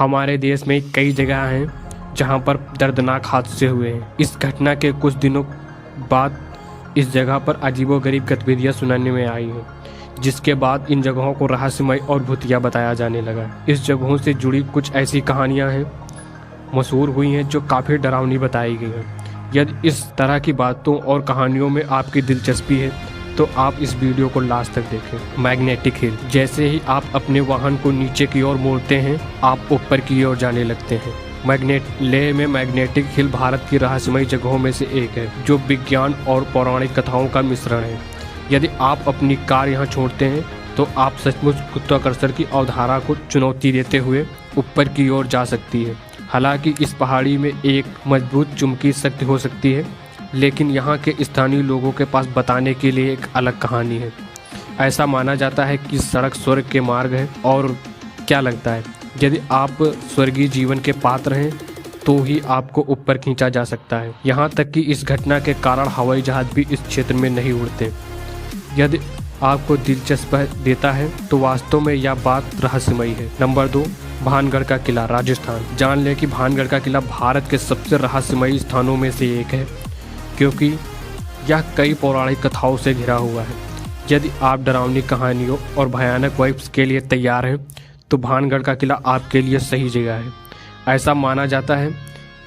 हमारे देश में कई जगह हैं जहां पर दर्दनाक हादसे हुए हैं। इस घटना के कुछ दिनों बाद इस जगह पर अजीबोगरीब गतिविधियां सुनने में आई हैं, जिसके बाद इन जगहों को रहस्यमय और भूतिया बताया जाने लगा। इस जगहों से जुड़ी कुछ ऐसी कहानियां हैं मशहूर हुई हैं जो काफ़ी डरावनी बताई गई हैं। यदि इस तरह की बातों और कहानियों में आपकी दिलचस्पी है तो आप इस वीडियो को लास्ट तक देखें। Magnetic hill. जैसे ही आप अपने वाहन को नीचे की ओर मोड़ते हैं, आप ऊपर की ओर जाने लगते हैं। लेह में मैग्नेटिक हिल भारत की रहस्यमय जगहों में से एक है, जो विज्ञान और पौराणिक कथाओं का मिश्रण है। यदि आप अपनी कार यहाँ छोड़ते हैं तो आप सचमुच गुरुत्वाकर्षण की अवधारणा को चुनौती देते हुए ऊपर की ओर जा सकती है। हालांकि इस पहाड़ी में एक मजबूत चुंबकीय शक्ति हो सकती है, लेकिन यहाँ के स्थानीय लोगों के पास बताने के लिए एक अलग कहानी है। ऐसा माना जाता है कि सड़क स्वर्ग के मार्ग है। और क्या लगता है, यदि आप स्वर्गीय जीवन के पात्र हैं तो ही आपको ऊपर खींचा जा सकता है। यहाँ तक कि इस घटना के कारण हवाई जहाज भी इस क्षेत्र में नहीं उड़ते। यदि आपको दिलचस्प देता है तो वास्तव में यह बात रहस्यमयी है। नंबर 2, भानगढ़ का किला, राजस्थान। जान लें कि भानगढ़ का किला भारत के सबसे रहस्यमयी स्थानों में से एक है, क्योंकि यह कई पौराणिक कथाओं से घिरा हुआ है। यदि आप डरावनी कहानियों और भयानक वाइब्स के लिए तैयार हैं तो भानगढ़ का किला आपके लिए सही जगह है। ऐसा माना जाता है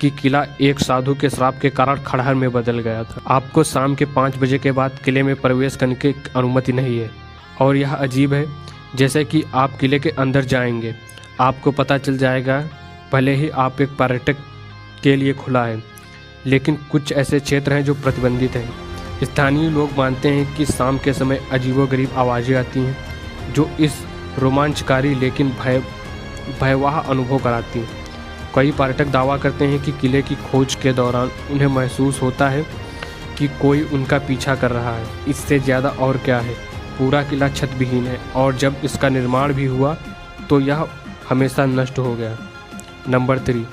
कि किला एक साधु के श्राप के कारण खंडहर में बदल गया था। आपको शाम के 5 बजे के बाद किले में प्रवेश करने की अनुमति नहीं है। और यह अजीब है, जैसे कि आप किले के अंदर जाएंगे आपको पता चल जाएगा, भले ही आप एक पर्यटक के लिए खुला है, लेकिन कुछ ऐसे क्षेत्र हैं जो प्रतिबंधित हैं। स्थानीय लोग मानते हैं कि शाम के समय अजीबोगरीब आवाज़ें आती हैं जो इस रोमांचकारी लेकिन भयावह अनुभव कराती हैं। कई पर्यटक दावा करते हैं कि किले की खोज के दौरान उन्हें महसूस होता है कि कोई उनका पीछा कर रहा है। इससे ज़्यादा और क्या है, पूरा किला छत विहीन है और जब इसका निर्माण भी हुआ तो यह हमेशा नष्ट हो गया। नंबर 3,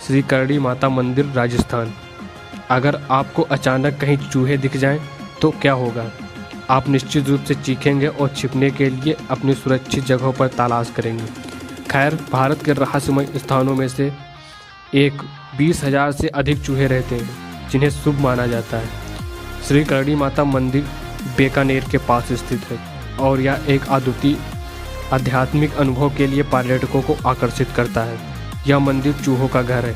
श्री करणी माता मंदिर, राजस्थान। अगर आपको अचानक कहीं चूहे दिख जाएं तो क्या होगा? आप निश्चित रूप से चीखेंगे और छिपने के लिए अपनी सुरक्षित जगहों पर तलाश करेंगे। खैर, भारत के रहस्यमय स्थानों में से एक 20,000 से अधिक चूहे रहते हैं जिन्हें शुभ माना जाता है। श्री करणी माता मंदिर बीकानेर के पास स्थित है और यह एक अद्वितीय आध्यात्मिक अनुभव के लिए पर्यटकों को आकर्षित करता है। यह मंदिर चूहों का घर है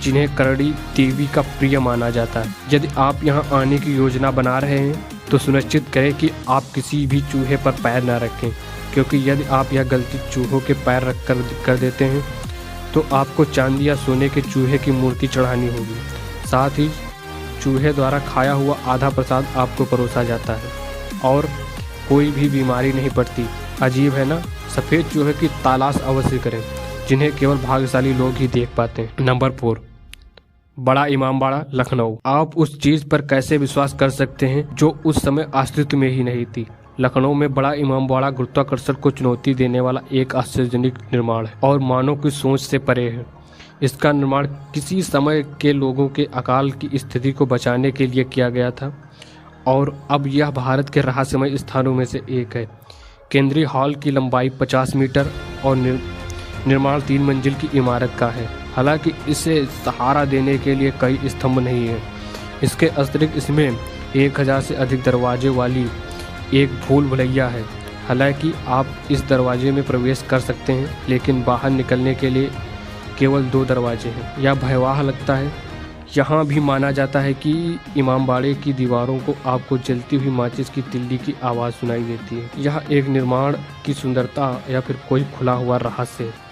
जिन्हें करणी देवी का प्रिय माना जाता है। यदि आप यहां आने की योजना बना रहे हैं तो सुनिश्चित करें कि आप किसी भी चूहे पर पैर न रखें, क्योंकि यदि आप यह गलती चूहों के पैर रख कर देते हैं तो आपको चांदी या सोने के चूहे की मूर्ति चढ़ानी होगी। साथ ही चूहे द्वारा खाया हुआ आधा प्रसाद आपको परोसा जाता है और कोई भी बीमारी नहीं पड़ती। अजीब है ना? सफ़ेद चूहे की तलाश अवश्य करें, जिन्हें केवल भाग्यशाली लोग ही देख पाते हैं। नंबर 4, बड़ा इमामबाड़ा, लखनऊ। आप उस चीज़ पर कैसे विश्वास कर सकते हैं जो उस समय अस्तित्व में ही नहीं थी। लखनऊ में बड़ा इमामबाड़ा गुरुत्वाकर्षण को चुनौती देने वाला एक आश्चर्यजनक निर्माण है और मानव की सोच से परे है। इसका निर्माण किसी समय के लोगों के अकाल की स्थिति को बचाने के लिए किया गया था और अब यह भारत के रहस्यमय स्थानों में से एक है। केंद्रीय हॉल की लंबाई 50 मीटर और निर्माण 3 मंजिल की इमारत का है। हालांकि इसे सहारा देने के लिए कई स्तंभ नहीं है। इसके अतिरिक्त इसमें 1000 से अधिक दरवाजे वाली एक भूल भुलैया है। हालांकि आप इस दरवाजे में प्रवेश कर सकते हैं, लेकिन बाहर निकलने के लिए केवल 2 दरवाजे हैं। यह भयावह लगता है। यहाँ भी माना जाता है कि इमामबाड़े की दीवारों को आपको जलती हुई माचिस की तिल्ली की आवाज़ सुनाई देती है। यह एक निर्माण की सुंदरता या फिर कोई खुला हुआ रहस्य है।